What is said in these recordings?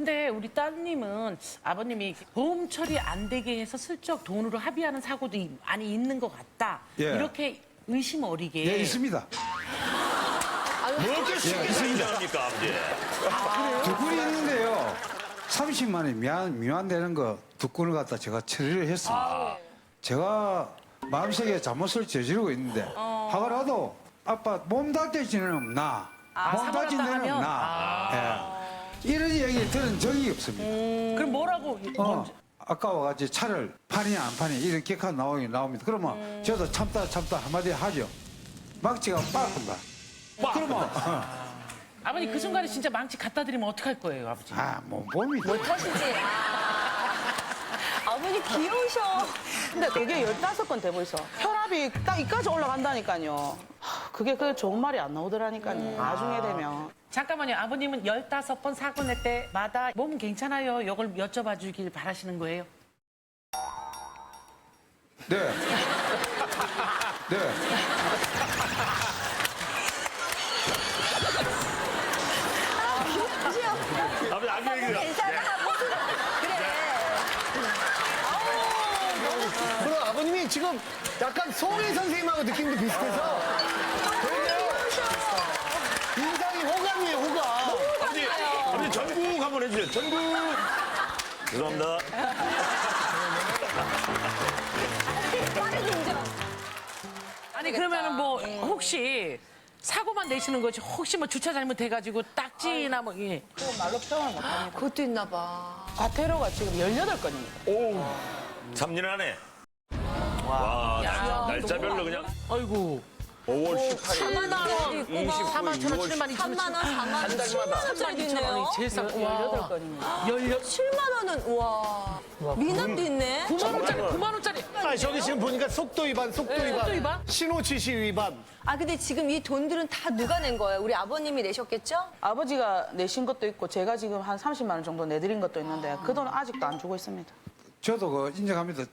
근데 우리 따님은 아버님이 보험 처리 안 되게 해서 슬쩍 돈으로 합의하는 사고도 많이 있는 것 같다. 예. 이렇게 의심 어리게. 예, 있습니다. 그렇게 쉽게 생각합니까, 아버지? 두 건이 있는데요. 30만 원이 미완되는 거 두 건을 갖다 제가 처리를 했습니다. 제가 마음속에 잘못을 저지르고 있는데 하더라도 아빠 몸 다쳐지는 없나? 몸 다친 데는 사고 없나? 예. 이런 얘기 들은 적이 없습니다. 그럼 뭐라고? 아까 와가지고 차를 파냐 안 파냐 이런 격한 나옵니다. 그러면 저도 참다 한마디 하죠. 망치가 빠른다. 그러면 아버님 그 순간에 진짜 망치 갖다 드리면 어떡할 거예요, 아버지? 뭐 몸이 못하시지. 아버지 귀여우셔. 근데 그게 15건 되고 있어. 혈압이 딱 이까지 올라간다니까요. 그게 그 좋은 말이 안 나오더라니까요. 나중에 되면. 잠깐만요. 아버님은 15번 사고 낼 때마다 몸은 괜찮아요. 이걸 여쭤봐 주길 바라시는 거예요. 네. 네. 아버지, 안 얘기가. 괜찮아. 무슨 그래. 그럼 아버님이 지금 약간 송혜 선생님하고 느낌도 비슷해서 되게 인상이 호감이에요, 호감. 아버지 전국 한번 해주세요. 전국. 죄송합니다. 빠르게 인정. 아니 그러면은 뭐 혹시 사고만 내시는 거지 혹시 뭐 주차 잘못해가지고 딱지나 뭐 예. 그거 말로 표현을 못합니다. 그것도 있나 봐. 과태료가 지금 18건입니다. 3년 안에. 와, 날짜별로 그냥. 아이고 5월 18일. 3만 원. 4만 천 원, 7만 2천 3만 원, 4만 원, 10만 원짜리도 2천 있네요. 원이 제일 싼 거. 18건입니다. 7만 원은 와. 미납도 있네. 9만 원짜리, 9만 원짜리. 아, 저기 지금 보니까 속도 위반, 속도 속도 위반, 위반? 신호 지시 위반. 아 근데 지금 이 돈들은 다 누가 낸 거예요? 우리 아버님이 내셨겠죠? 아버지가 내신 것도 있고 제가 지금 한 30만 원 정도 내드린 것도 있는데 그 돈은 아직도 안 주고 있습니다. 저도 그 인정합니다.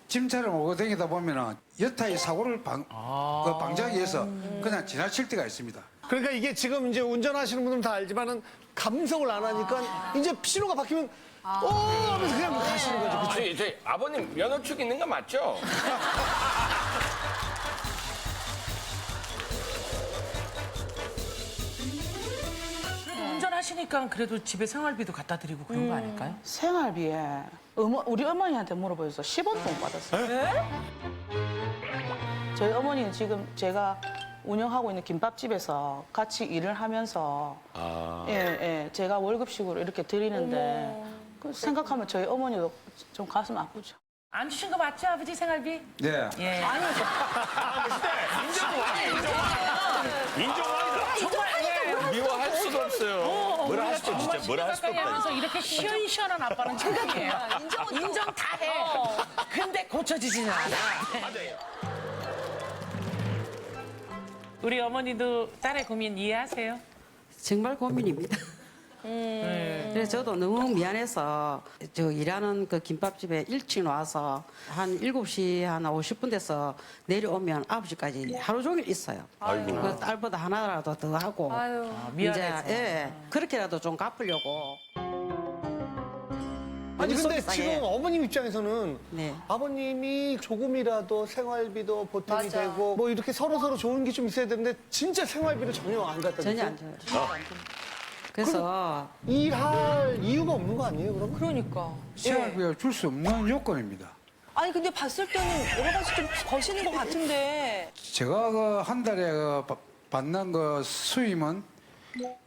짐차를 몰고 다니다 보면은 여타의 사고를 방지하기 위해서 그냥 지나칠 때가 있습니다. 그러니까 이게 지금 이제 운전하시는 분들은 다 알지만은 감성을 안 하니까 이제 신호가 바뀌면 하면서 그냥 가시는 거죠. 그쵸? 저희 아버님 면허축 있는 거 맞죠? 그래도 운전하시니까 그래도 집에 생활비도 갖다 드리고 그런 거 아닐까요? 생활비에 우리 어머니한테 물어보셔서 10원도 못 받았어요. 저희 어머니는 지금 제가 운영하고 있는 김밥집에서 같이 일을 하면서 제가 월급식으로 이렇게 드리는데 그 생각하면 저희 어머니도 좀 가슴 아프죠. 안 주신 거 맞죠, 아버지 생활비? 네. 예. 인정합니다. 정말 미워할 수도 없어요. 뭐라 할 수도 진짜 뭐라 할 수도 가까이 하면서 없다. 이렇게 시원시원한 아빠는 처음이에요. 인정 다 해. 근데 고쳐지지는 않아. 우리 어머니도 딸의 고민 이해하세요? 정말 고민입니다. 그래서 저도 너무 미안해서 저 일하는 그 김밥집에 일찍 와서 한 7시 한 50분 돼서 내려오면 9시까지 하루 종일 있어요. 그 딸보다 하나라도 더 하고 미안해서. 이제 그렇게라도 좀 갚으려고. 아니 근데 속상해. 지금 어머님 입장에서는 네. 아버님이 조금이라도 생활비도 보탬이 맞아. 되고 뭐 이렇게 서로 좋은 게 좀 있어야 되는데 진짜 생활비를 전혀 안 갖다 전혀 안 주세요? 줘요. 그래서 일할 이유가 없는 거 아니에요, 그러면? 그러니까. 생활비를 줄 수 없는 요건입니다. 아니 근데 봤을 때는 여러 가지 좀 거시는 것 같은데. 제가 그 한 달에 받는 그 수임은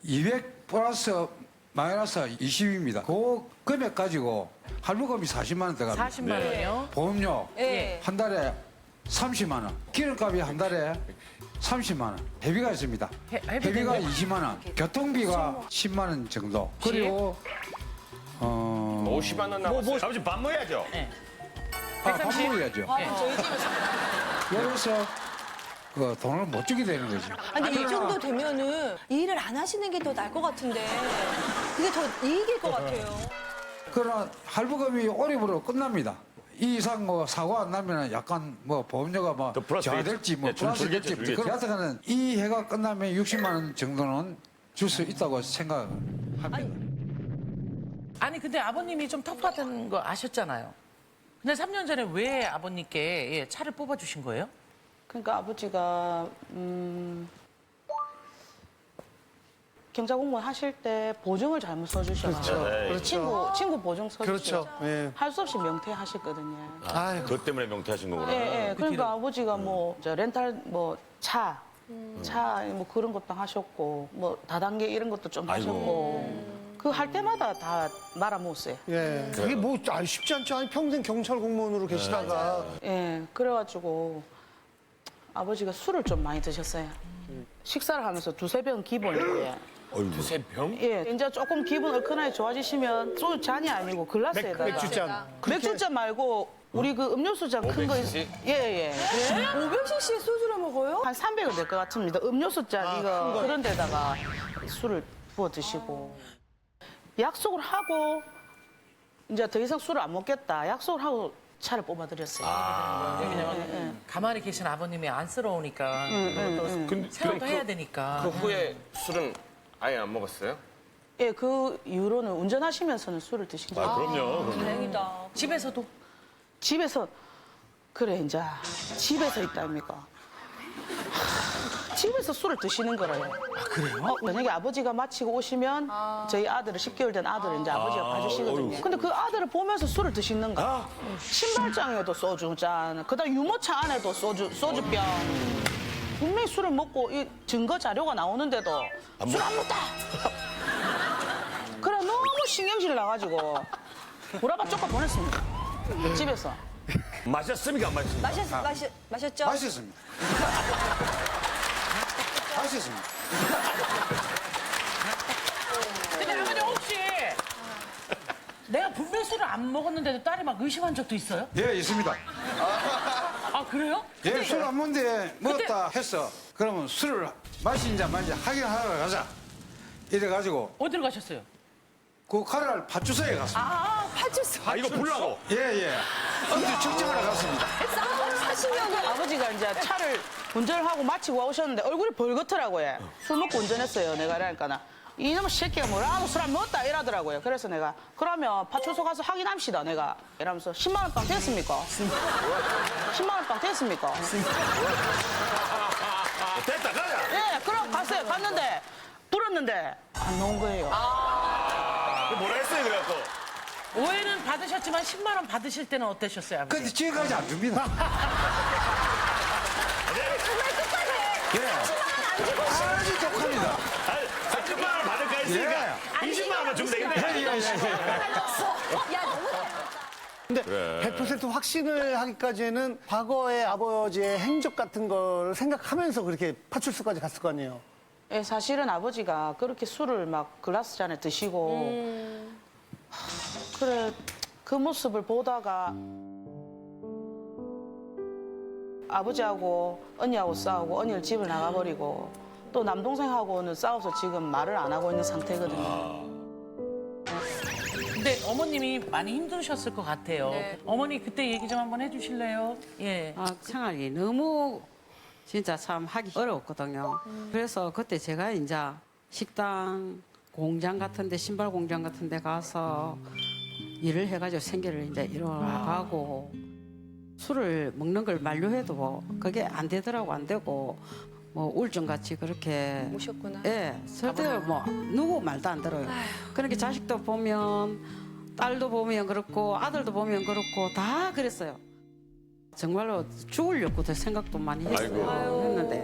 200 플러스 마이너스 20입니다. 그 금액 가지고 할부금이 40만 원 들어갑니다. 40만 원이요? 보험료 예. 한 달에 30만 원. 기름값이 한 달에 30만 원. 회비가 있습니다. 회비가 20만 원. 교통비가 10만 원 정도. 그리고 50만 원 남았어요. 아버지 밥 먹어야죠. 밥 먹어야죠. 그래서 그 돈을 못 주게 되는 거죠. 아니 근데 이 정도 되면은 일을 안 하시는 게 더 나을 것 같은데. 그게 더 이익일 것 같아요. 그러나 할부금이 올해부로 끝납니다. 이 이상 뭐 사고 안 나면 약간 뭐 보험료가 뭐 더 플러스 저하될지 뭐 네, 플러스 줄겠죠, 될지 줄겠죠. 그렇다가는 이 해가 끝나면 60만 원 정도는 줄 수 있다고 생각합니다. 아니 근데 아버님이 좀 텃밭은 거 아셨잖아요. 근데 3년 전에 왜 아버님께 예, 차를 뽑아주신 거예요? 그러니까 아버지가 경자 공무원 하실 때 보증을 잘못 써주셔서 그렇죠. 친구 보증 써주셔서 그렇죠. 예. 할 수 없이 명퇴하셨거든요. 아유. 그것 때문에 명퇴하신 거구나. 예, 예. 그러니까 아버지가 뭐 저 렌탈 뭐 차 뭐 그런 것도 하셨고 뭐 다단계 이런 것도 좀 하셨고 그 할 때마다 다 말아먹었어요. 예. 그게 뭐 쉽지 않죠. 아니 평생 경찰 공무원으로 계시다가 예, 그래가지고 아버지가 술을 좀 많이 드셨어요. 식사를 하면서 두세 병 기본이고요. 두세 병? 예, 이제 조금 기분 얼큰하게 좋아지시면 소주 잔이 아니고 글라스에다가 맥주잔. 맥주잔 말고 우리 그 음료수잔 큰 거 있... 500cc? 예. 500cc의 소주를 먹어요? 한 300은 될 것 같습니다. 음료수잔 이거 그런 데다가 술을 부어 드시고 약속을 하고 이제 더 이상 술을 안 먹겠다. 약속을 하고 차를 뽑아드렸어요. 왜냐면 가만히 계신 아버님이 안쓰러우니까 또 생활도 해야 되니까. 그 후에 술은 아예 안 먹었어요? 예, 그 이후로는 운전하시면서는 술을 드신 거예요. 그럼요. 다행이다. 집에서도 집에서 그래 이제 집에서 있답니까? 집에서 술을 드시는 거래요. 아 그래요? 만약에 아버지가 마치고 오시면 저희 아들을 10개월 된 아들을 이제 아버지가 봐주시거든요. 근데 그 아들을 보면서 술을 드시는 거야. 신발장에도 소주잔, 그다음 유모차 안에도 소주병. 분명히 술을 먹고 이 증거 자료가 나오는데도 술 안 먹다. 그래 너무 신경질 나가지고 구라바 쫓아 보냈습니다. 집에서. 마셨습니까? 안 마셨습니까? 마셨죠? 맛있습니다. 맛있습니다. 근데 아버님 혹시 내가 분명 술을 안 먹었는데도 딸이 막 의심한 적도 있어요? 예, 있습니다. 아 그래요? 예, 술 안 먹는데 먹었다 했어. 그러면 술을 마시는지 안 마시는지 확인하러 가자. 이래가지고 어디로 가셨어요? 그 카라를 파주소에 갔습니다. 아, 파주소. 아, 이거 보려고. 예. 어디 측정하러 갔습니다. 사시려고. 아버지가 이제 차를 운전을 하고 마치고 오셨는데 얼굴이 벌겋더라고요. 술 먹고 운전했어요. 내가 이러니까 이놈의 새끼가 뭐라고 술 안 먹었다 이러더라고요. 그래서 내가 그러면 파출소 가서 확인합시다. 내가 이러면서 10만 원 빵 됐습니까? 10만 원 빵 됐습니까? 됐다, 가자. 예, 그럼 갔어요. 갔는데 불었는데 안 나온 거예요. 뭐라 했어요, 그래갖고. 오해는 받으셨지만 10만 원 받으실 때는 어떠셨어요, 아버지? 근데 지금까지 안 줍니다. 예. 아주 독합니다. 아니, 30만 원 받을까 했으니까 20만 원만 주면 되겠네. 야, 너무 근데 100% 확신을 하기까지는 과거의 아버지의 행적 같은 걸 생각하면서 그렇게 파출소까지 갔을 거 아니에요. 예, 사실은 아버지가 그렇게 술을 막 글라스 잔에 드시고 그래 그 모습을 보다가 아버지하고 언니하고 싸우고 언니를 집을 나가버리고 또 남동생하고는 싸워서 지금 말을 안 하고 있는 상태거든요. 근데 어머님이 많이 힘드셨을 것 같아요. 어머니 그때 얘기 좀 한번 해주실래요? 예. 아, 생활이 너무 진짜 참 하기 어려웠거든요. 그래서 그때 제가 이제 식당, 공장 같은 데, 신발 공장 같은 데 가서 일을 해가지고 생계를 이제 이뤄나가고 술을 먹는 걸 만류해도 그게 안 되더라고, 안 되고 뭐 우울증 같이 그렇게 오셨구나. 예, 절대 뭐 누구 말도 안 들어요. 그러니까 자식도 보면 딸도 보면 그렇고 아들도 보면 그렇고 다 그랬어요. 정말로 죽으려고도 생각도 많이 했는데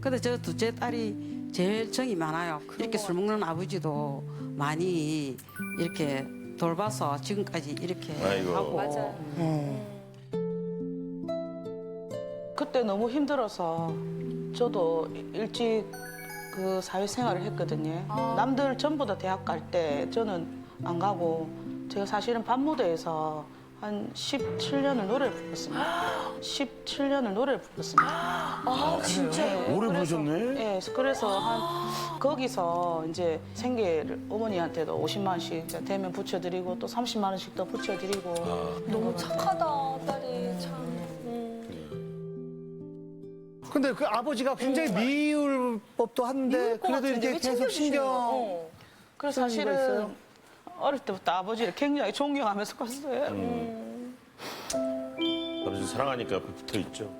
근데 저 둘째 딸이 제일 정이 많아요. 이렇게 술 먹는 아버지도 많이 이렇게 돌봐서 지금까지 이렇게 아이고. 하고 맞아요. 그때 너무 힘들어서 저도 일찍 그 사회생활을 했거든요. 남들 전부 다 대학 갈 때 저는 안 가고 제가 사실은 밤무대에서 한 17년을 노래를 불렀습니다. 17년을 노래를 불렀습니다. 아, 진짜. 오래 부르셨네. 예, 그래서 한 거기서 이제 생계를 어머니한테도 50만 원씩 대면 붙여드리고 또 30만 원씩 더 붙여드리고 너무 착하다, 딸이. 참. 근데 그 아버지가 굉장히 미울 법도 한데 미울 것 그래도 같은데 이렇게 왜 계속 챙겨주시는 신경 거예요? 그래서 쓰는 이유가 사실은 있어요? 어릴 때부터 아버지를 굉장히 존경하면서 컸어요. 아버지 사랑하니까 붙어 있죠.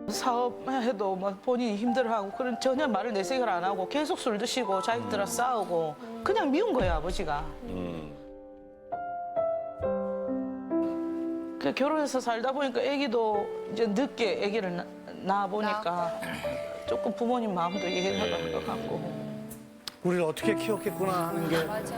사업해도 뭐 본인이 힘들어하고 그런 전혀 말을 내색을 안 하고 계속 술 드시고 자기들하고 싸우고 그냥 미운 거예요 아버지가. 그 결혼해서 살다 보니까 아기도 이제 늦게 아기를 낳아 보니까 조금 부모님 마음도 이해가 가는 것 같고. 우리를 어떻게 키웠겠구나 하는 게 맞아.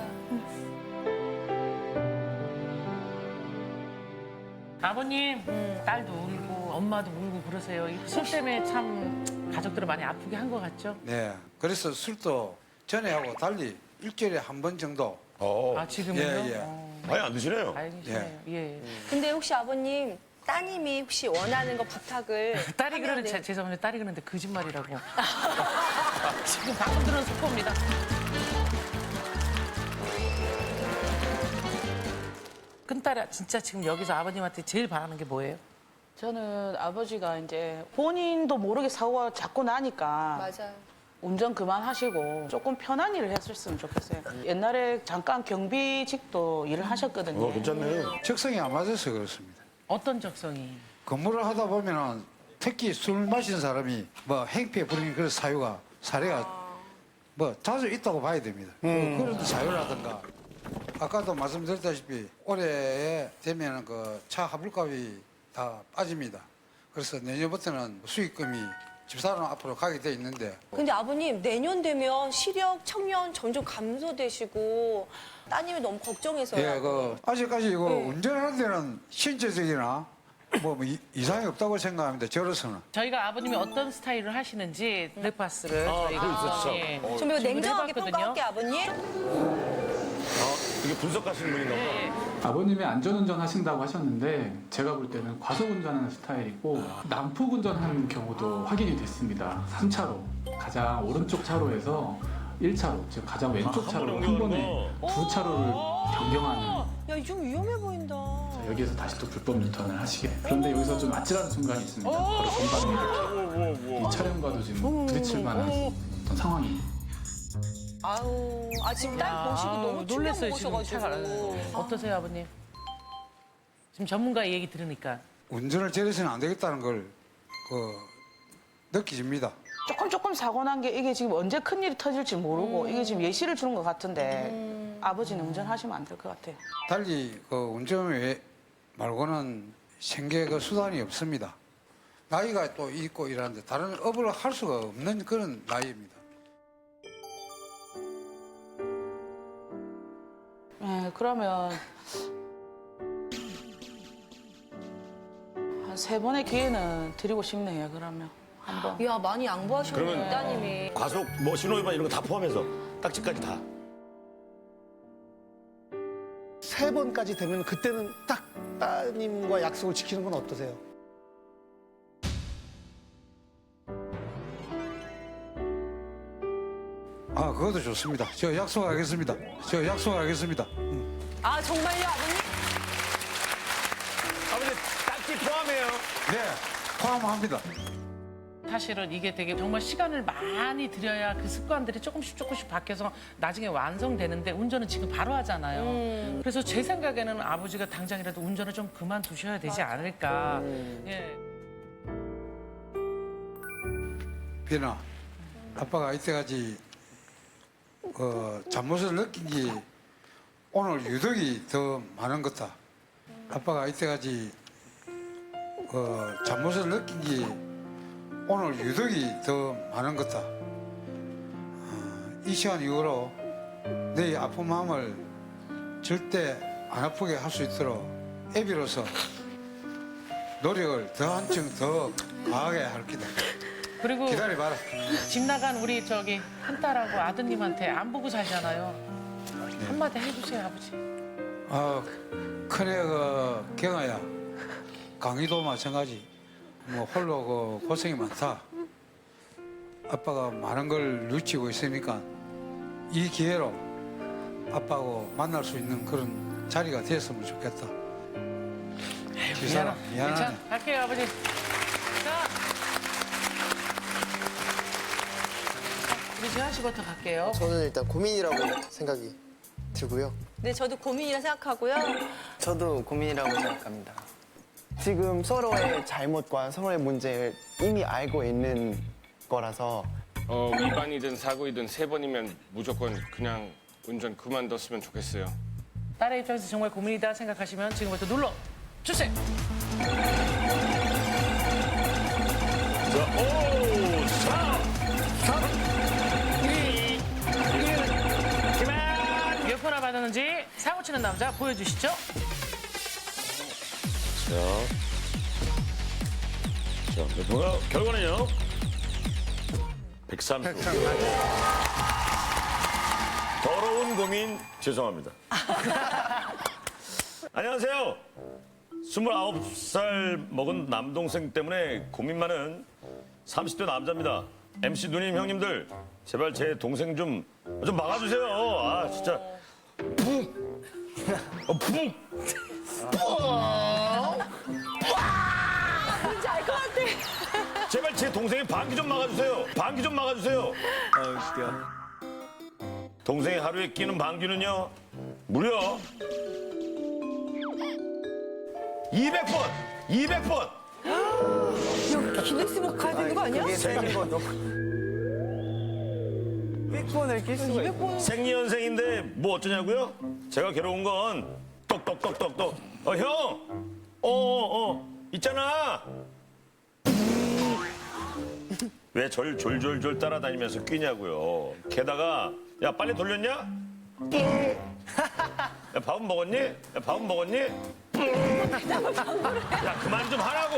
아버님, 딸도 울고 엄마도 울고 그러세요. 이술 때문에 참 가족들을 많이 아프게 한 것 같죠? 네. 그래서 술도 전에하고 달리 일주일에 한 번 정도. 아, 지금은요? 예, 예. 아예 안 드시네요. 다행이시네요. 예. 근데 혹시 아버님 따님이 혹시 원하는 거 부탁을 딸이 그러는데, 하면은- 죄송합니다. 딸이 그러는데 거짓말이라고. 지금 방금 들은 속보입니다. 큰딸아, 진짜 지금 여기서 아버님한테 제일 바라는 게 뭐예요? 저는 아버지가 이제 본인도 모르게 사고가 자꾸 나니까 맞아요. 운전 그만하시고 조금 편한 일을 했었으면 좋겠어요. 옛날에 잠깐 경비직도 일을 하셨거든요. 괜찮네요. 적성이 안 맞아서 그렇습니다. 어떤 적성이? 근무를 하다 보면은 특히 술 마신 사람이 뭐 행패 부리는 그런 사례가 뭐 자주 있다고 봐야 됩니다. 그런 사유라든가 아까도 말씀드렸다시피 올해에 되면은 그 차 화물값이 다 빠집니다. 그래서 내년부터는 수익금이 집사람 앞으로 가게 돼 있는데 근데 아버님 내년 되면 시력, 청년 점점 감소되시고 따님이 너무 걱정해서요. 예, 그 아직까지 이거 운전하는 데는 신체적이나 뭐 이상이 없다고 생각합니다. 저로서는. 저희가 아버님이 어떤 스타일을 하시는지 르파스를 저희가 그거 있었죠. 예, 좀 이거 준비를 냉정하게 해봤거든요. 평가할게 아버님. 이게 분석하시는 분인가 봐. 아버님이 안전운전 하신다고 하셨는데 제가 볼 때는 과속운전하는 스타일이고 난폭 운전하는 경우도 확인이 됐습니다. 3차로 가장 오른쪽 차로에서 1차로 즉 가장 왼쪽 차로로 한 번에 두 차로를 변경하는 야, 좀 위험해 보인다. 여기에서 다시 또 불법 유턴을 하시게. 그런데 여기서 좀 아찔한 순간이 있습니다. 바로 전방에 이렇게 이 차량과도 지금 부딪힐 만한 어떤 상황이. 아우, 지금 딸 보시고 너무 충격 놀랐어요, 지금 차가. 먹으셔가지고. 어떠세요, 아버님? 지금 전문가의 얘기 들으니까. 운전을 저래서는 안 되겠다는 걸 느끼집니다. 조금 사고 난 게 이게 지금 언제 큰일이 터질지 모르고 이게 지금 예시를 주는 것 같은데 아버지는 운전하시면 안 될 것 같아요. 달리 그 운전 외 말고는 생계 그 수단이 없습니다. 나이가 또 있고 이러는데 다른 업을 할 수가 없는 그런 나이입니다. 네, 그러면 한 3번의 기회는 드리고 싶네요. 그러면 한번. 야, 많이 양보하셨네, 그러면- 따님이. 과속, 뭐 신호위반 이런 거 다 포함해서 딱지까지 다. 3번까지 되면 그때는 딱 따님과 약속을 지키는 건 어떠세요? 아, 그것도 좋습니다. 저 약속하겠습니다. 저 약속하겠습니다. 아, 정말요, 아버님? 아버지 딱지 포함해요. 네, 포함합니다. 사실은 이게 되게 정말 시간을 많이 들여야 그 습관들이 조금씩 바뀌어서 나중에 완성되는데 운전은 지금 바로 하잖아요. 그래서 제 생각에는 아버지가 당장이라도 운전을 좀 그만두셔야 되지 않을까. 예. 비나, 아빠가 이때까지 잘못을 느낀 게 오늘 유독이 더 많은 거다. 아빠가 이때까지 잘못을 느낀 게 오늘 유독이 더 많은 거다. 이 시간 이후로 내 아픈 마음을 절대 안 아프게 할 수 있도록 애비로서 노력을 더 한층 더 강하게 할 기다. 그리고 기다려봐라. 집 나간 우리 저기 큰딸하고 아드님한테 안 보고 살잖아요. 한마디 해주세요, 아버지. 큰애 경아야, 강희도 마찬가지. 뭐 홀로 고생이 많다. 아빠가 많은 걸 누치고 있으니까 이 기회로 아빠하고 만날 수 있는 그런 자리가 됐으면 좋겠다. 이 사람 미안하네. 자, 갈게요, 아버지. 자. 우리 지한 씨부터 갈게요. 저는 일단 고민이라고 생각이 들고요. 네, 저도 고민이라 생각하고요. 저도 고민이라고 생각합니다. 지금 서로의 잘못과 서로의 문제를 이미 알고 있는 거라서 위반이든 사고이든 3번이면 무조건 그냥 운전 그만뒀으면 좋겠어요. 딸의 입장에서 정말 고민이다 생각하시면 지금부터 눌러 주세요. 자, 5, 4, 3, 2, 1. 그만! 몇 표나 받았는지 사고 치는 남자 보여주시죠. 자, 결과는요? 130. 더러운 고민 죄송합니다. 안녕하세요. 29살 먹은 남동생 때문에 고민 많은 30대 남자입니다. MC 누님 형님들 제발 제 동생 좀 막아주세요. 아 진짜 푹! 푹! 뭔지 알 것 같아. 제발 제 동생의 방귀 좀 막아주세요. 방귀 좀 막아주세요. 동생이 하루에 끼는 방귀는요 무려 200번! 200번! 이거 기네스북 가야 되는 거 아니야? 그게 세는 거죠. 100번을 낄 수가 있고. 생리현생인데 뭐 어쩌냐고요? 제가 괴로운 건 똑똑똑똑똑. 형! 있잖아! 왜 절 졸졸졸 따라다니면서 끼냐고요. 게다가 야 빨리 돌렸냐? 야 밥은 먹었니? 야 밥은 먹었니? 야 그만 좀 하라고.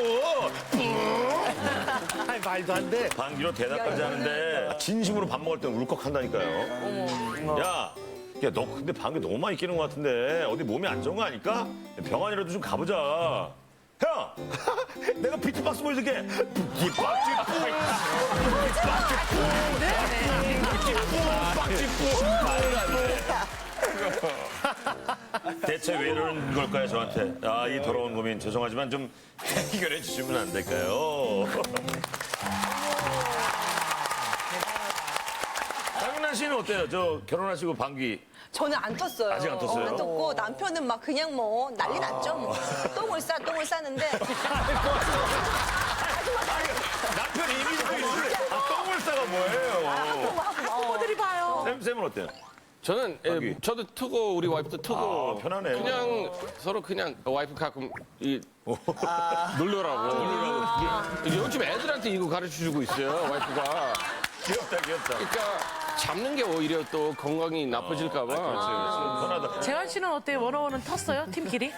아니, 말도 안 돼. 방귀로 대답까지 하는데 진심으로 밥 먹을 땐 울컥한다니까요. 야, 너 근데 방귀 너무 많이 끼는 것 같은데 어디 몸이 안 좋은 거 아닐까? 병원이라도 좀 가보자. 형, 내가 비트박스 보여줄게. 비박지 대체 왜 이러는 걸까요, 저한테? 아, 이 더러운 고민 죄송하지만 좀 해결해 주시면 안 될까요? 장윤아 씨는 어때요? 저 결혼하시고 방귀 저는 안 떴어요. 아직 안 떴어요? 안 떴고 남편은 막 그냥 뭐 난리 났죠. 뭐. 똥을 싸는데 남편이 이미 똥을 싸가 뭐예요? 학부모들이 봐요. 쌤은 어때요? 저는 방귀. 저도 트고 우리 와이프도 트고 아, 편하네. 그냥 서로 그냥 와이프 가끔 놀려라고. 요즘 애들한테 이거 가르쳐 주고 있어요 와이프가. 귀엽다. 그러니까 잡는 게 오히려 또 건강이 나빠질까 봐. 편하다. 재환 씨는 어때요? 원어원은 텄어요? 팀끼리?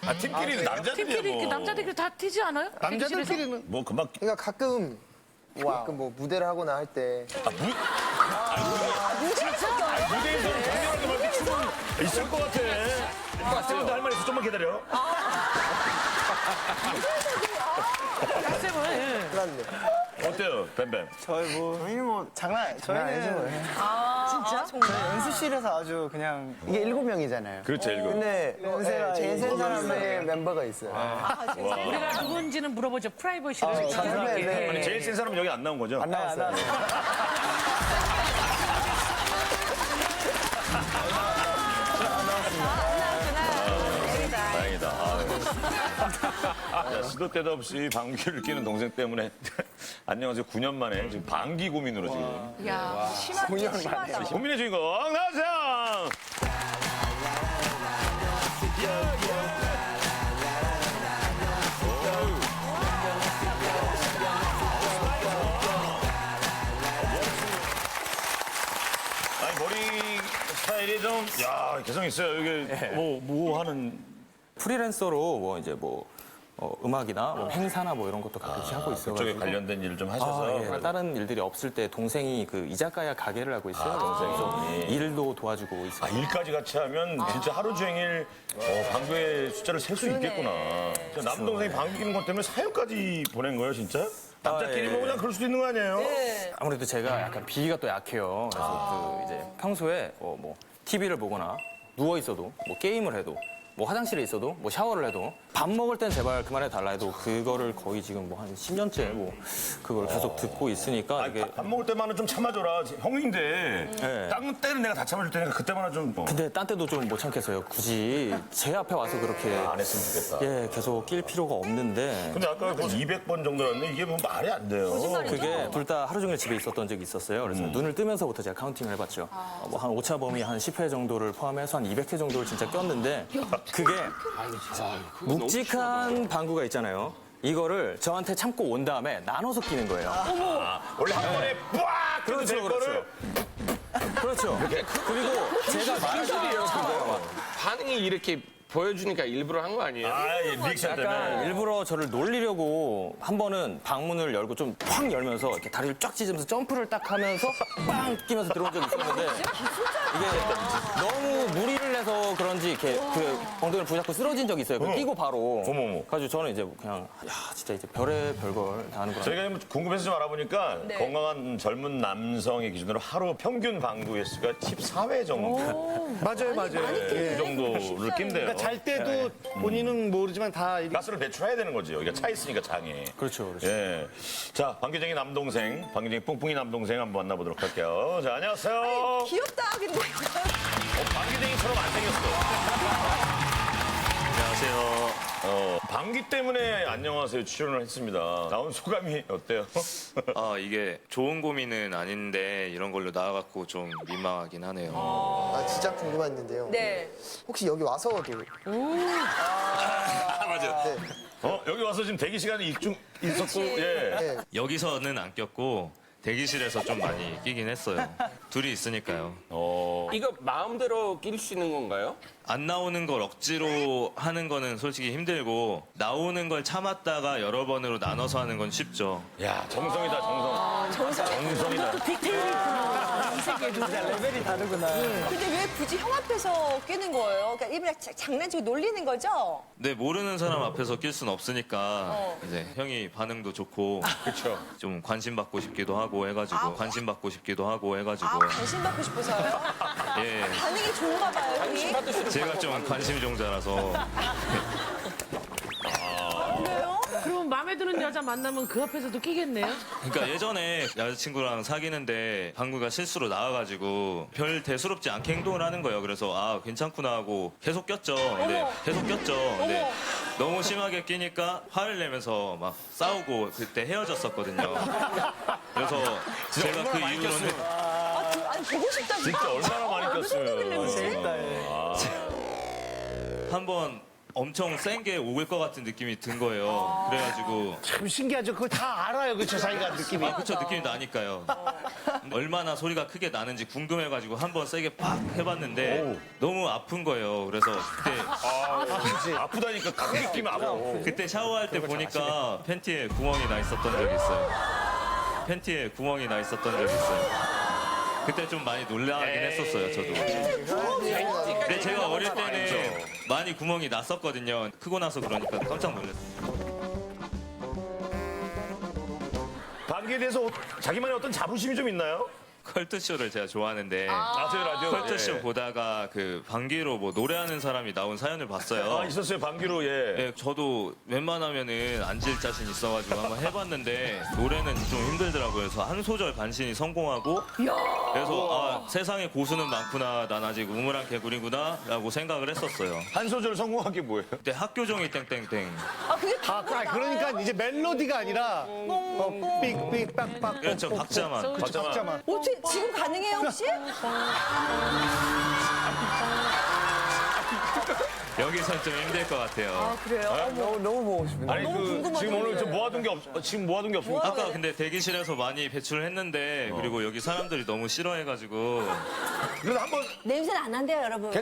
아, 팀끼리는 남자들이야 팀끼리 뭐. 남자들끼리 다 튀지 않아요? 남자들끼리는 뭐 금방 그러니까 가끔 뭐 무대를 하거나 할 때 무대에서는 격렬하게 막 이렇게 춤은 있을 것 같아. 쌤도 할 말 있어. 좀만 기다려. 쌤은 그런데 어때요, 뱀뱀? 저희는 뭐 장난 아니죠. 진짜? 저희 연습실에서 아주 그냥 이게 7명이잖아요. 그렇죠, 일곱. 근데 제일 센 사람의 멤버가 있어요. 우리가 누군지는 물어보죠. 프라이버시를 지켜줄게. 네. 아니, 제일 센 사람은 여기 안 나온 거죠? 안 나왔어요. 다행이다. 야, 시도 때도 없이 방귀를 끼는 동생 때문에 안녕하세요 9년 만에 지금 방귀 고민으로 지금 야, 심하다. 고민의 주인공 나와주세요. 아니 머리 스타일이 좀 야 개성 있어요. 이게 뭐 하는 프리랜서로 뭐 이제 뭐 음악이나 뭐 행사나 뭐 이런 것도 가끔씩 하고 있어요. 그쪽에 관련된 일을 좀 하셔서 다른 일들이 없을 때 동생이 그 이자카야 가게를 하고 있어요. 그래서 일도 도와주고 있어요. 일까지 같이 하면 진짜 하루 종일 방귀의 숫자를 셀 수 있겠구나. 저 남동생이 방귀 끼는 것 때문에 사연까지 보낸 거예요, 진짜? 남자끼리 뭐 그냥 그럴 수도 있는 거 아니에요? 아무래도 제가 약간 비위가 또 약해요. 그래서 그 이제 평소에 뭐 TV를 보거나 누워 있어도 뭐 게임을 해도 뭐 화장실에 있어도 뭐 샤워를 해도 밥 먹을 땐 제발 그만해달라 해도 그거를 거의 지금 뭐 한 10년째 뭐 그걸 계속 듣고 있으니까 이게 밥 먹을 때만은 좀 참아줘라. 형인데. 네. 다른 때는 내가 다 참아줄 테니까 그때만은 좀. 근데 딴 때도 좀 못 참겠어요. 굳이 제 앞에 와서 그렇게 안 했으면 좋겠다. 예, 계속 낄 필요가 없는데 근데 아까 그 200번 정도였는데 이게 뭐 말이 안 돼요. 그게 둘 다 하루 종일 집에 있었던 적이 있었어요. 그래서 눈을 뜨면서부터 제가 카운팅을 해봤죠. 뭐 한 오차 범위 한 10회 정도를 포함해서 한 200회 정도를 진짜 꼈는데 그게 묵직한 방구가 있잖아요. 이거를 저한테 참고 온 다음에 나눠서 끼는 거예요. 원래 한 번에 빡! 그렇죠, 그렇죠. 그렇죠. 그리고 제가 사실이에요, 그거. 반응이 이렇게 보여주니까 일부러 한 거 아니에요? 리액션 약간 때문에. 일부러 저를 놀리려고 한 번은 방문을 열고 좀 팍 열면서 이렇게 다리를 쫙 찢으면서 점프를 딱 하면서 빵 끼면서 들어온 적이 있었는데 이게 너무 무리를 해서 그런지 이렇게 그 엉덩이를 부잡고 쓰러진 적이 있어요. 그 끼고 바로. 어머머. 가지고 저는 이제 그냥 야 진짜 이제 별의 별걸 다 하는 거야. 저희가 궁금해서 좀 알아보니까 건강한 젊은 남성의 기준으로 하루 평균 방구 횟수가 14회 정도. 맞아요, 맞아요. 그 정도를 낀대요. 그러니까 잘 때도 본인은 모르지만 다 이게 가스를 배출해야 되는 거죠. 여기가 차 있으니까 장에. 그렇죠, 그렇죠. 예. 자, 방귀쟁이 남동생, 방귀쟁이 뿡뿡이 남동생 한번 만나보도록 할게요. 자, 안녕하세요. 귀엽다, 근데. 방귀쟁이처럼 안 생겼어. 안녕하세요. 방귀 때문에 안녕하세요 출연을 했습니다. 나온 소감이 어때요? 이게 좋은 고민은 아닌데 이런 걸로 나와갖고 좀 민망하긴 하네요. 아, 진짜 궁금한 일인데요. 네. 혹시 여기 와서도 맞아. 네. 여기 와서 지금 대기 시간이 있었고, 예. 네. 여기서는 안 꼈고 대기실에서 좀 많이 끼긴 했어요. 둘이 있으니까요. 이거 마음대로 낄 수 있는 건가요? 안 나오는 걸 억지로 하는 거는 솔직히 힘들고 나오는 걸 참았다가 여러 번으로 나눠서 하는 건 쉽죠. 야, 정성이다, 정성. 정성이다. 레벨이 다르구나. 근데 왜 굳이 형 앞에서 끼는 거예요? 그러니까 일부러 장난치고 놀리는 거죠? 근데 모르는 사람 앞에서 낄 수는 없으니까 이제 형이 반응도 좋고 그렇죠. 좀 관심 받고 싶기도 하고 해가지고 관심 받고 싶기도 하고 해가지고 관심 받고 싶어서요? 예. 반응이 좋은가 봐요, 형이. 제가 좀 관심 종자라서 그래요? 그럼 마음에 드는 여자 만나면 그 앞에서도 끼겠네요? 그러니까 예전에 여자친구랑 사귀는데 방구가 실수로 나와가지고 별 대수롭지 않게 행동을 하는 거예요. 그래서 아 괜찮구나 하고 계속 꼈죠. 근데 계속 꼈죠. 근데 너무 심하게 끼니까 화를 내면서 막 싸우고 그때 헤어졌었거든요. 그래서 제가 그 이후로는 아니, 보고 싶다. 진짜 얼마나 많이 꼈어요. 한번 엄청 센 게 올 것 같은 느낌이 든 거예요. 그래가지고 참 신기하죠. 그걸 다 알아요, 그쵸, 자기가 느낌이. 그쵸 느낌이 나니까요. 얼마나 소리가 크게 나는지 궁금해가지고 한번 세게 팍 해봤는데 너무 아픈 거예요. 그래서 그때 아프다니까 크게 끼면 아파. 그때 샤워할 때 보니까 팬티에 구멍이 나 있었던 적이 있어요. 팬티에 구멍이 나 있었던 적이 있어요. 그때 좀 많이 놀라긴 했었어요, 저도. 근데 제가 어릴 때는 많이 구멍이 났었거든요. 크고 나서 그러니까 깜짝 놀랐어요. 방귀에 대해서 자기만의 어떤 자부심이 좀 있나요? 컬투쇼를 제가 좋아하는데 저희 라디오. 컬투쇼 보다가 그 방귀로 뭐 노래하는 사람이 나온 사연을 봤어요. 있었어요, 방귀로, 예. 네, 저도 웬만하면은 앉을 자신 있어가지고 한번 해봤는데 노래는 좀 힘들더라고요. 그래서 한 소절 간신히 성공하고 그래서 아 세상에 고수는 많구나. 난 아직 우물안 개구리구나 라고 생각을 했었어요. 한 소절 성공한 게 뭐예요? 그때 학교종이 땡땡땡. 그게 그러니까 이제 멜로디가 아니라 삑삑 빡빡. 그렇죠. 박자만. 박자만. 어떻게 지금 가능해요, 혹시? 여기선 좀 힘들 것 같아요. 그래요? 너무 보고 싶은데. 아니, 지금 오늘 좀 모아둔 게 없습니까? 아까 근데 대기실에서 많이 배출을 했는데 그리고 여기 사람들이 너무 싫어해가지고 그래도 한번 냄새는 안 난대요, 여러분.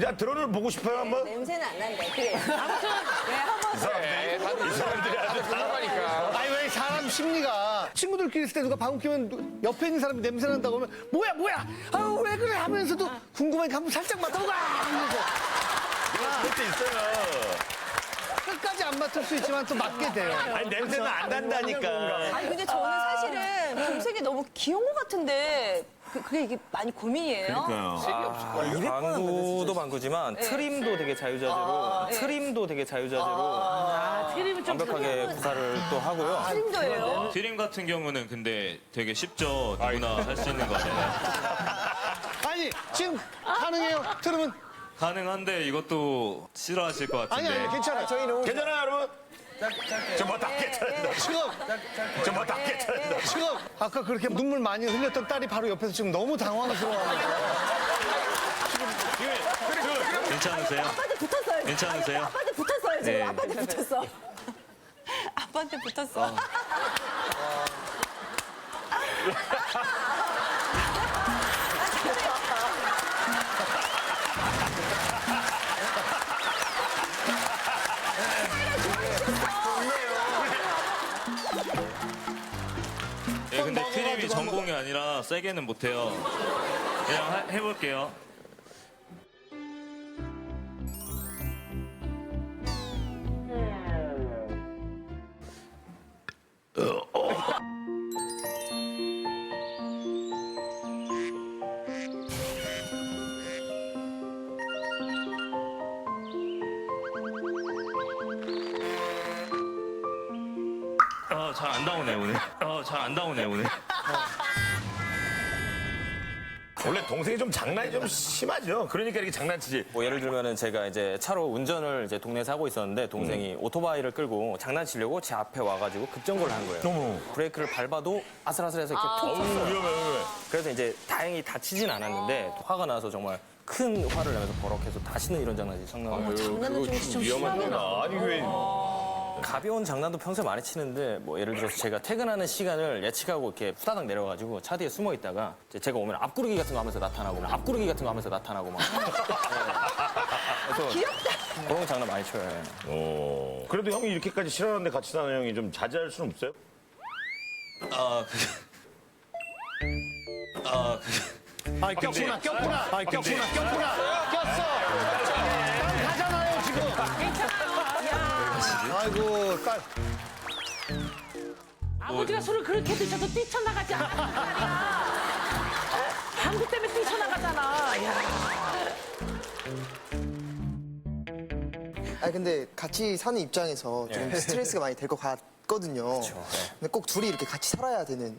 야, 드론을 보고 싶어요, 한번? 냄새는 안 난대. 그래. 아무튼, 네, 한번. 다들 이 사람들이 아주 궁금하니까. 아니, 왜 사람 심리가 친구들끼리 있을 때 누가 방귀 뀌면 옆에 있는 사람이 냄새 난다고 하면 뭐야 아우 왜 그래 하면서도 궁금하니까 한번 살짝 맡아보고 하면서 그때 있어요. 끝까지 안 맡을 수 있지만 또 맡게 돼요. 아니, 냄새는 안 난다니까. 아니, 근데 저는 사실은 동생이 너무 귀여운 것 같은데 그게 이게 많이 고민이에요. 방구도 방구지만 트림도 되게 자유자재로 트림도 되게 자유자재로 트림은 좀 완벽하게 구사를 또 하고요. 트림도예요. 트림 같은 경우는 근데 되게 쉽죠. 누구나 할 수 있는 거 아니에요? 아니 지금 가능해요? 트림은 가능한데 이것도 싫어하실 것 아니 같은데. 괜찮아요. 저희는 괜찮아요, 여러분? 저뭐 다 괜찮아요. 지금 저뭐 다 괜찮아요. 지금 아까 그렇게 눈물 많이 흘렸던 딸이 바로 옆에서 지금 너무 당황스러워하면서 괜찮으세요? 아빠한테 붙었어요. 괜찮으세요? 아빠한테 붙었어요. 지금 네. 아빠한테 붙었어. 아빠한테 붙었어. 예, 근데 트림이 전공이 아니라 세게는 못해요. 그냥 해볼게요. 잘 안 나오네 오늘. 잘 안 나오네 오늘. 원래 동생이 좀 장난이 좀 심하죠. 그러니까 이렇게 장난치지. 뭐 예를 들면은 제가 이제 차로 운전을 이제 동네에서 하고 있었는데 동생이 오토바이를 끌고 장난치려고 제 앞에 와가지고 급정거를 한 거예요. 너무. 브레이크를 밟아도 아슬아슬해서 이렇게 툭 쳤어요. 위험해. 그래서 이제 다행히 다치진 않았는데 화가 나서 정말 큰 화를 내면서 버럭해서 다시는 이런 장난이 장난을 장난은 좀 심하구나. 아니 왜? 가벼운 장난도 평소에 많이 치는데 뭐 예를 들어서 제가 퇴근하는 시간을 예측하고 이렇게 후다닥 내려가지고 차 뒤에 숨어 있다가 이제 제가 오면 앞구르기 같은 거 하면서 나타나고 앞구르기 같은 거 하면서 나타나고 막 그래서 귀엽다. 그런 장난 많이 쳐요. 그래도 형이 이렇게까지 싫어하는데 같이 사는 형이 좀 자제할 수는 없어요? 아 꼈구나 꼈어 가잖아요 지금 아이고 딸 아버지가 술을 그렇게 드셔도 뛰쳐나가지 않았단 말이야. 방구 때문에 뛰쳐나가잖아. 야. 아니 근데 같이 사는 입장에서 좀 예. 스트레스가 많이 될 것 같거든요. 근데 꼭 둘이 이렇게 같이 살아야 되는.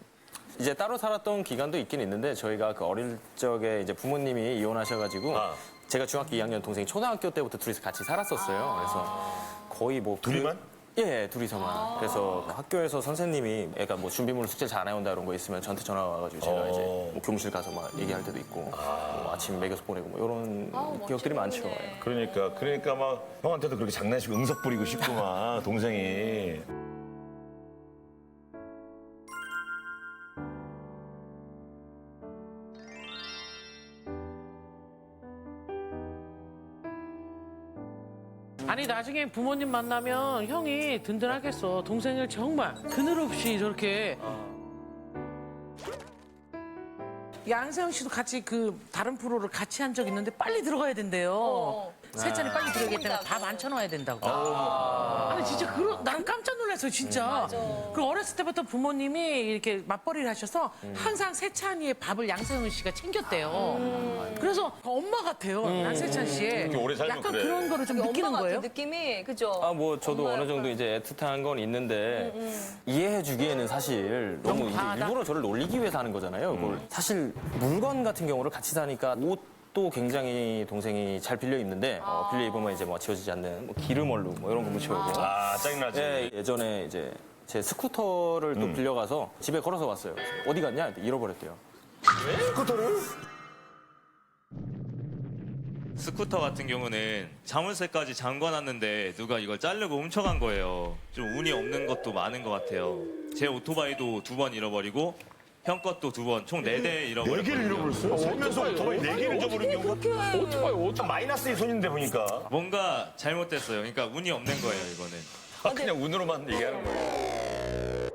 이제 따로 살았던 기간도 있긴 있는데 저희가 그 어릴 적에 이제 부모님이 이혼하셔가지고 제가 중학교 2학년 동생이 초등학교 때부터 둘이서 같이 살았었어요. 그래서 거의 뭐 둘이만? 예, 둘이서만. 그래서 학교에서 선생님이 애가 뭐 준비물 숙제 잘 안 해온다 이런 거 있으면 저한테 전화가 와가지고 제가 이제 뭐 교무실 가서 막 얘기할 때도 있고 뭐 아침 먹여서 보내고 뭐 이런 기억들이 많죠. 예. 그러니까 막 형한테도 그렇게 장난치고 응석 부리고 싶고 막 동생이. 아니 나중에 부모님 만나면 형이 든든하겠어. 동생을 정말 그늘 없이 저렇게. 양세형 씨도 같이 그 다른 프로를 같이 한 적 있는데 빨리 들어가야 된대요. 세찬이 빨리 들어가기 때문에 밥 안 쳐놔야 된다고. 아니 진짜 나는 깜짝 놀랐어요 진짜. 그 어렸을 때부터 부모님이 이렇게 맞벌이를 하셔서 항상 세찬이의 밥을 양세형 씨가 챙겼대요. 그래서 엄마 같아요 양세찬 씨의. 그렇게 오래 살면 약간 그래. 그런 거를 좀 느끼는 엄마 거예요? 같은 느낌이 그죠? 뭐 저도 어느 정도 이제 애틋한 건 있는데 이해해주기에는 사실 너무 이제 과하다? 일부러 저를 놀리기 위해서 하는 거잖아요. 그걸 사실 물건 같은 경우를 같이 사니까 옷도 굉장히 동생이 잘 빌려 입는데 빌려 입으면 이제 뭐 지워지지 않는 뭐 기름 얼룩 뭐 이런 거 묻혀오고. 짜증나지. 예, 예전에 이제 제 스쿠터를 또 빌려가서 집에 걸어서 왔어요. 그래서 어디 갔냐? 근데 잃어버렸대요. 스쿠터 같은 경우는 자물쇠까지 잠궈놨는데 누가 이걸 자르고 훔쳐간 거예요. 좀 운이 없는 것도 많은 것 같아요. 제 오토바이도 2번 잃어버리고 형 것도 2번, 총 4대 잃어버렸거든요. 4개를 잃어버렸어요? 살면서 오토바이 4개를 잃어버린 경우가 오토바이 마이너스의 손인데 보니까. 뭔가 잘못됐어요. 그러니까 운이 없는 거예요, 이거는. 그냥 운으로만 얘기하는 거예요.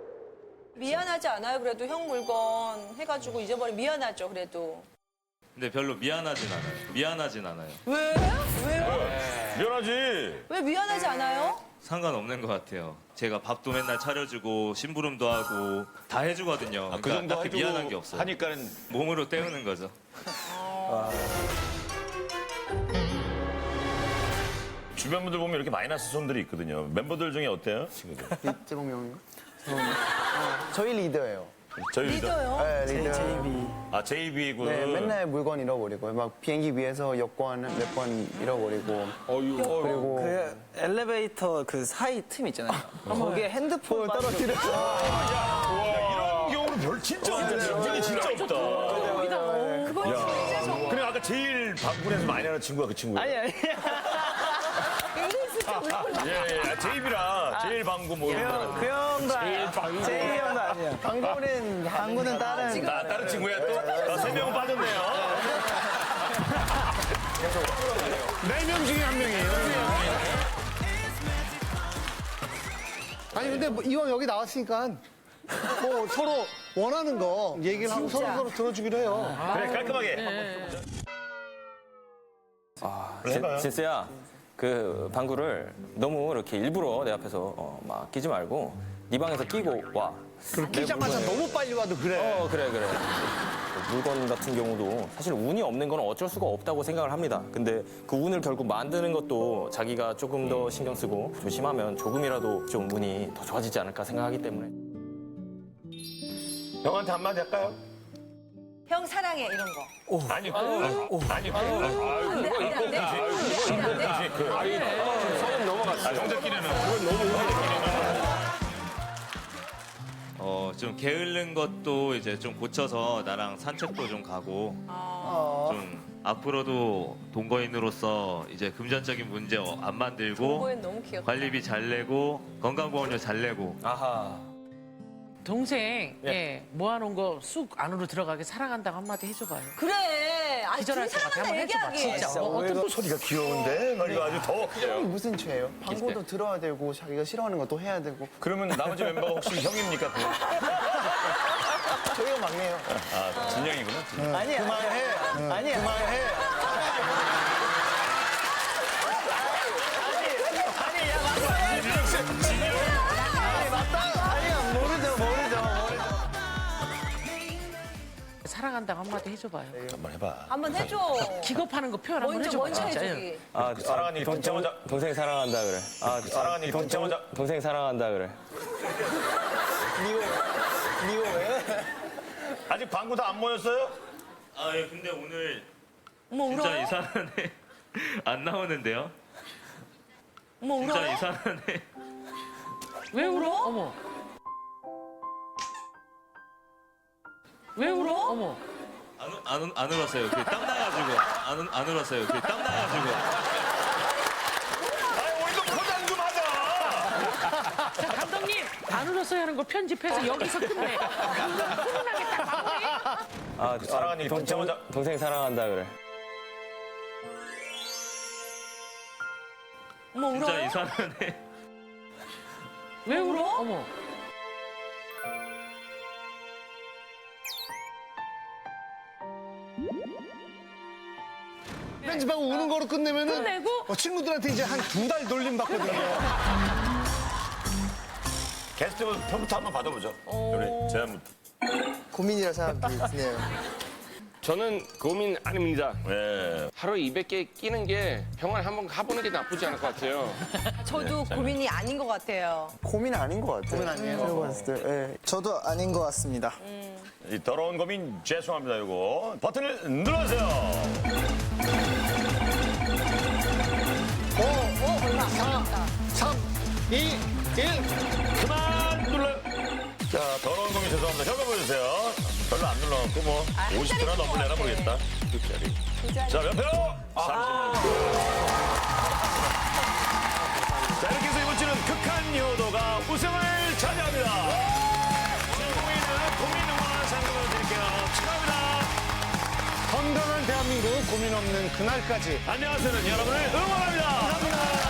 미안하지 않아요? 그래도 형 물건 해가지고 잊어버리면 미안하죠 그래도. 근데 별로 미안하진 않아요. 왜? 왜요? 미안하지. 왜 미안하지 않아요? 상관없는 것 같아요. 제가 밥도 맨날 차려주고 심부름도 하고 다 해주거든요. 그 그러니까 정도 딱히 해주고 미안한 게 없어요. 하니까는 몸으로 때우는 거죠. 주변 분들 보면 이렇게 마이너스 손들이 있거든요. 멤버들 중에 어때요, 친구들? 이재동 명이요? 저희 리더예요. 저희 리더요? 네, 리더. 아, JB군. 네, 맨날 물건 잃어버리고 막 비행기 위에서 여권 몇 번 잃어버리고 그리고 그 엘리베이터 그 사이 틈 있잖아요. 거기에 핸드폰 떨어뜨렸어. 이런 경우는 별 진짜 없다. 인생이 진짜 없다. 그건 진짜 정말. 그래, 아까 제일 방군에서 많이 하는 친구가 그 친구예요. 아니. 예. 아, JB라 제일 방군 뭐. 그 형도 아니야. 제이 형도 아니야. 방구는 다른. 다른 친구야 또? 3명 빠졌네요. 4명 중에 1명이에요. 아니 근데 뭐 이왕 여기 나왔으니까 뭐 서로 원하는 거 얘기를 하고 서로 들어주기로 해요. 그래, 깔끔하게. 진스야, 그 방구를 너무 이렇게 일부러 내 앞에서 막 끼지 말고 네 방에서 끼고 와. 끼자마자 너무 빨리 와도 그래. 그래. 물건 같은 경우도 사실 운이 없는 건 어쩔 수가 없다고 생각을 합니다. 근데 그 운을 결국 만드는 것도 자기가 조금 더 신경 쓰고 조심하면 조금이라도 좀 운이 더 좋아지지 않을까 생각하기 때문에. 형한테 한마디 할까요? 형 사랑해 이런 거. 아니, 성은 넘어갔어. 형제끼리는. 좀 게으른 것도 이제 좀 고쳐서 나랑 산책도 좀 가고 좀 앞으로도 동거인으로서 이제 금전적인 문제 안 만들고 동거인 너무 귀엽다. 관리비 잘 내고 건강보험료 잘 내고 아하. 동생 모아놓은 거 쑥 안으로 들어가게 사랑한다고 한마디 해줘봐요. 그래. 아니 기절할 둘이 것 같아. 사랑한다 한번 해줘봐. 얘기하기. 진짜. 어떤 소리가 귀여운데? 이거 아주 더. 형이 무슨 죄예요? 방구도 들어야 되고 자기가 싫어하는 것도 해야 되고 그러면 나머지 멤버가 혹시 형입니까? 저희가 막내예요. 아, 진영이구나. 아니야. 그만해. 아니야. 그만해. 사랑한다고 한마디 해줘봐요. 한번 해봐. 한번 해줘. 기겁하는 거 표현 한번 먼저 해줘봐. 먼저 진짜. 해주기. 사랑하는 일 듣자마자. 동생 사랑한다 그래. 사랑하는 일 듣자마자. 동생 사랑한다 그래. 미워 왜? 아직 방구 다 안 모였어요? 아, 예, 근데 오늘 어머 진짜 울어요? 이상한 애 안 나오는데요? 어머 진짜 울어요? 이상한 애. 왜 울어? 어머. 왜 울어? 어머. 안 울었어요. 그 땀 나가지고 안 울었어요. 그 땀 나가지고. 아니, 우리도 포장 좀 하자. 자, 감독님, 안 울었어요 하는 거 편집해서 여기서 끝내. 훈훈하겠다, 마무리. 사랑하는 일 듣자마자. 동생 사랑한다 그래. 어머 진짜 울어요? 이상한 애. 왜 울어? 어머. 편집하고 우는 거로 끝내면은 끝내고? 친구들한테 이제 한 2달 돌림 받거든요. 게스트 편부터 한번 받아보죠. 우리 제안부터. 고민이라 생각이 드네요. 저는 고민 아닙니다. 네. 하루에 200개 끼는 게 병원 한번 가보는 게 나쁘지 않을 것 같아요. 저도 고민이 아닌 것 같아요. 고민 아닌 것 같아요. 고민 아니에요? 제가 봤을 때. 네. 저도 아닌 것 같습니다. 이 더러운 고민 죄송합니다. 이거 버튼을 눌러주세요. 5, 4, 3, 2, 1. 그만 눌러요. 자, 더러운 고민 죄송합니다. 결과 보여주세요. 별로 안 눌러갖고 뭐 50개나 넘을래나 모르겠다. 자, 몇 표? 30만. 자, 이렇게 해서 이번 주는 극한 효도가 우승을 차지합니다. 주인공에는 고민 응원 상금을 드릴게요. 축하합니다. 건강한 대한민국 고민 없는 그날까지. 안녕하세요. 여러분을 응원합니다. 감사합니다.